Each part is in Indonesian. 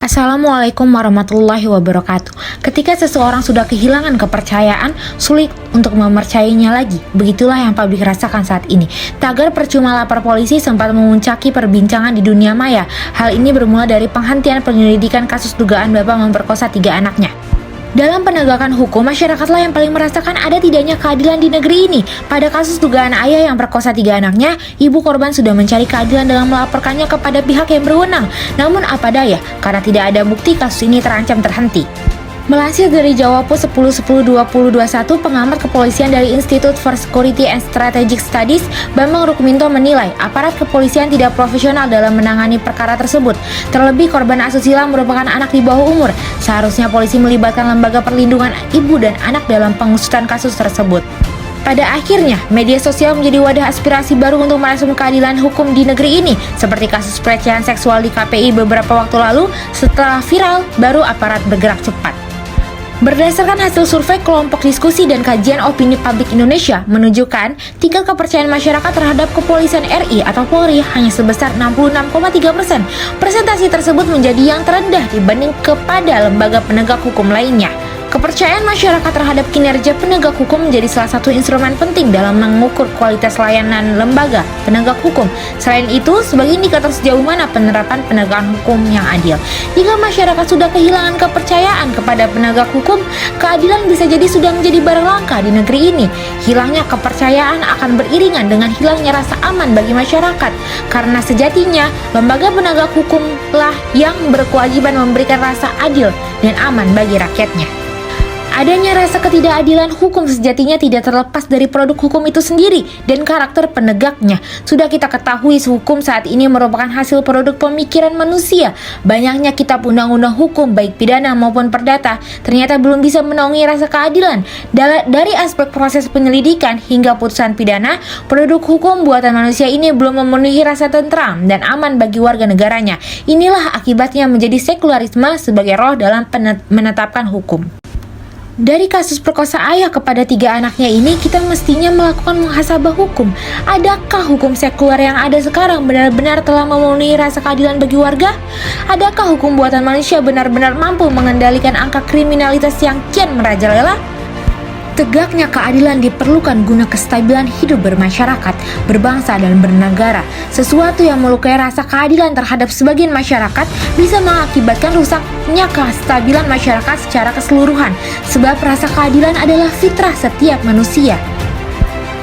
Assalamualaikum warahmatullahi wabarakatuh. Ketika seseorang sudah kehilangan kepercayaan, sulit untuk mempercayainya lagi. Begitulah yang publik rasakan saat ini. Tagar percuma lapor polisi sempat memuncaki perbincangan di dunia maya. Hal ini bermula dari penghentian penyelidikan kasus dugaan bapak memperkosa 3 anaknya. Dalam penegakan hukum, masyarakatlah yang paling merasakan ada tidaknya keadilan di negeri ini. Pada kasus dugaan ayah yang perkosa 3 anaknya, ibu korban sudah mencari keadilan dengan melaporkannya kepada pihak yang berwenang. Namun apa daya, karena tidak ada bukti, kasus ini terancam terhenti. Melansir dari Jawa Post 10/10/2021, pengamat kepolisian dari Institute for Security and Strategic Studies, Bambang Rukminto menilai aparat kepolisian tidak profesional dalam menangani perkara tersebut. Terlebih korban asusila merupakan anak di bawah umur. Seharusnya polisi melibatkan lembaga perlindungan ibu dan anak dalam pengusutan kasus tersebut. Pada akhirnya, media sosial menjadi wadah aspirasi baru untuk merasum keadilan hukum di negeri ini, seperti kasus pelecehan seksual di KPI beberapa waktu lalu. Setelah viral, baru aparat bergerak cepat. Berdasarkan hasil survei kelompok diskusi dan kajian opini publik Indonesia menunjukkan tingkat kepercayaan masyarakat terhadap kepolisian RI atau Polri hanya sebesar 66,3%. Persentase tersebut menjadi yang terendah dibanding kepada lembaga penegak hukum lainnya. Kepercayaan masyarakat terhadap kinerja penegak hukum menjadi salah satu instrumen penting dalam mengukur kualitas layanan lembaga penegak hukum. Selain itu, sebagai indikator sejauh mana penerapan penegakan hukum yang adil. Jika masyarakat sudah kehilangan kepercayaan kepada penegak hukum, keadilan bisa jadi sudah menjadi barang langka di negeri ini. Hilangnya kepercayaan akan beriringan dengan hilangnya rasa aman bagi masyarakat, karena sejatinya lembaga penegak hukumlah yang berkewajiban memberikan rasa adil dan aman bagi rakyatnya. Adanya rasa ketidakadilan hukum sejatinya tidak terlepas dari produk hukum itu sendiri dan karakter penegaknya. Sudah kita ketahui hukum saat ini merupakan hasil produk pemikiran manusia. Banyaknya kitab undang-undang hukum baik pidana maupun perdata ternyata belum bisa menaungi rasa keadilan. Dari aspek proses penyelidikan hingga putusan pidana, produk hukum buatan manusia ini belum memenuhi rasa tentram dan aman bagi warga negaranya. Inilah akibatnya menjadi sekularisme sebagai roh dalam menetapkan hukum. Dari kasus perkosa ayah kepada 3 anaknya ini, kita mestinya melakukan muhasabah hukum. Adakah hukum sekuler yang ada sekarang benar-benar telah memenuhi rasa keadilan bagi warga? Adakah hukum buatan manusia benar-benar mampu mengendalikan angka kriminalitas yang kian merajalela? Tegaknya keadilan diperlukan guna kestabilan hidup bermasyarakat, berbangsa, dan bernegara. Sesuatu yang melukai rasa keadilan terhadap sebagian masyarakat bisa mengakibatkan rusaknya kestabilan masyarakat secara keseluruhan, sebab rasa keadilan adalah fitrah setiap manusia.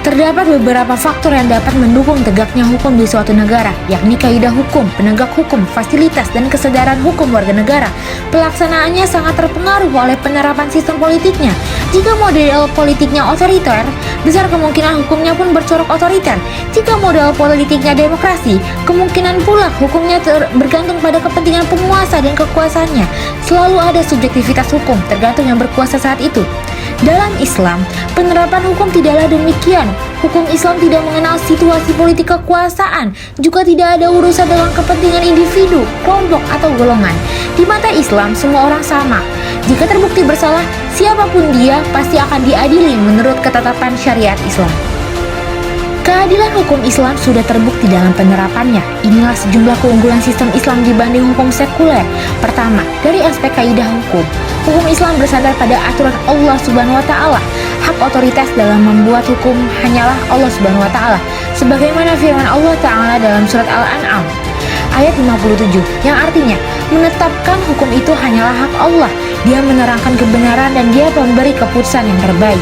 Terdapat beberapa faktor yang dapat mendukung tegaknya hukum di suatu negara, yakni kaidah hukum, penegak hukum, fasilitas, dan kesadaran hukum warga negara. Pelaksanaannya sangat terpengaruh oleh penerapan sistem politiknya. Jika model politiknya otoriter, besar kemungkinan hukumnya pun bercorak otoriter. Jika model politiknya demokrasi, kemungkinan pula hukumnya bergantung pada kepentingan penguasa dan kekuasaannya. Selalu ada subjektivitas hukum, tergantung yang berkuasa saat itu. Dalam Islam, penerapan hukum tidaklah demikian. Hukum Islam tidak mengenal situasi politik kekuasaan, juga tidak ada urusan dengan kepentingan individu, kelompok, atau golongan. Di mata Islam, semua orang sama. Jika terbukti bersalah, siapapun dia pasti akan diadili menurut ketetapan syariat Islam. Keadilan hukum Islam sudah terbukti dalam penerapannya. Inilah sejumlah keunggulan sistem Islam dibanding hukum sekuler. Pertama, dari aspek kaidah hukum. Hukum Islam bersandar pada aturan Allah Subhanahu wa Ta'ala. Hak otoritas dalam membuat hukum hanyalah Allah Subhanahu wa Ta'ala, sebagaimana firman Allah Ta'ala dalam surat Al-An'am ayat 57, yang artinya menetapkan hukum itu hanyalah hak Allah. Dia menerangkan kebenaran dan Dia memberi keputusan yang terbaik.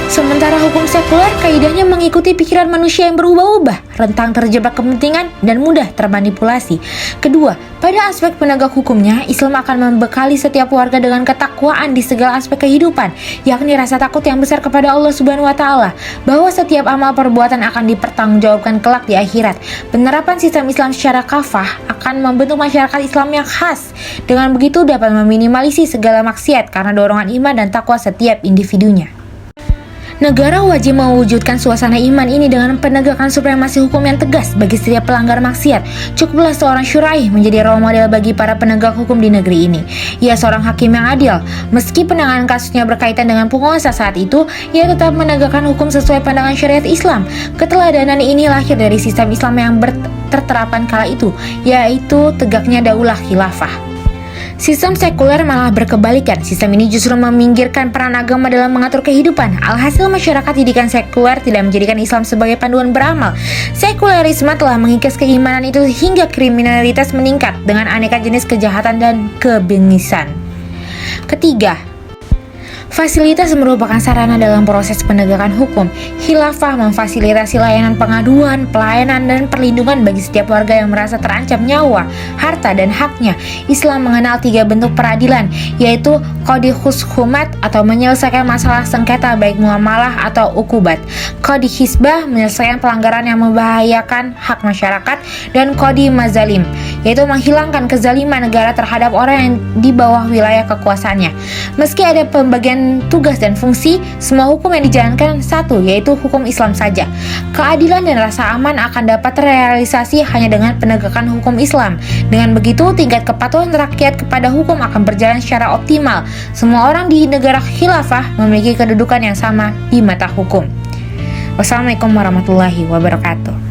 Sementara hukum sekuler kaidahnya mengikuti pikiran manusia yang berubah-ubah, rentang terjebak kepentingan, dan mudah termanipulasi. Kedua, pada aspek penegak hukumnya, Islam akan membekali setiap warga dengan ketakwaan di segala aspek kehidupan, yakni rasa takut yang besar kepada Allah Subhanahu wa Ta'ala, bahwa setiap amal perbuatan akan dipertanggungjawabkan kelak di akhirat. Penerapan sistem Islam secara kafah akan membentuk masyarakat Islam yang khas. Dengan begitu dapat meminimalisir segala maksiat karena dorongan iman dan takwa setiap individunya. Negara wajib mewujudkan suasana iman ini dengan penegakan supremasi hukum yang tegas bagi setiap pelanggar maksiat. Cukuplah seorang syuraih menjadi role model bagi para penegak hukum di negeri ini. Ia seorang hakim yang adil. Meski penanganan kasusnya berkaitan dengan penguasa saat itu, ia tetap menegakkan hukum sesuai pandangan syariat Islam. Keteladanan ini lahir dari sistem Islam yang terterapan kala itu, yaitu tegaknya daulah khilafah. Sistem sekuler malah berkebalikan. Sistem ini justru meminggirkan peran agama dalam mengatur kehidupan. Alhasil masyarakat didikan sekuler tidak menjadikan Islam sebagai panduan beramal. Sekulerisme telah mengikis keimanan itu hingga kriminalitas meningkat dengan aneka jenis kejahatan dan kebengisan. Ketiga, fasilitas merupakan sarana dalam proses penegakan hukum. Khilafah memfasilitasi layanan pengaduan, pelayanan, dan perlindungan bagi setiap warga yang merasa terancam nyawa, harta, dan haknya. Islam mengenal 3 bentuk peradilan, yaitu qadhi khusumat atau menyelesaikan masalah sengketa baik muamalah atau ukubat, qadhi hisbah menyelesaikan pelanggaran yang membahayakan hak masyarakat, dan qadhi mazalim, yaitu menghilangkan kezaliman negara terhadap orang yang di bawah wilayah kekuasaannya. Meski ada pembagian tugas dan fungsi, semua hukum yang dijalankan satu, yaitu hukum Islam saja. Keadilan dan rasa aman akan dapat terrealisasi hanya dengan penegakan hukum Islam. Dengan begitu, tingkat kepatuhan rakyat kepada hukum akan berjalan secara optimal. Semua orang di negara khilafah memiliki kedudukan yang sama di mata hukum. Wassalamualaikum warahmatullahi wabarakatuh.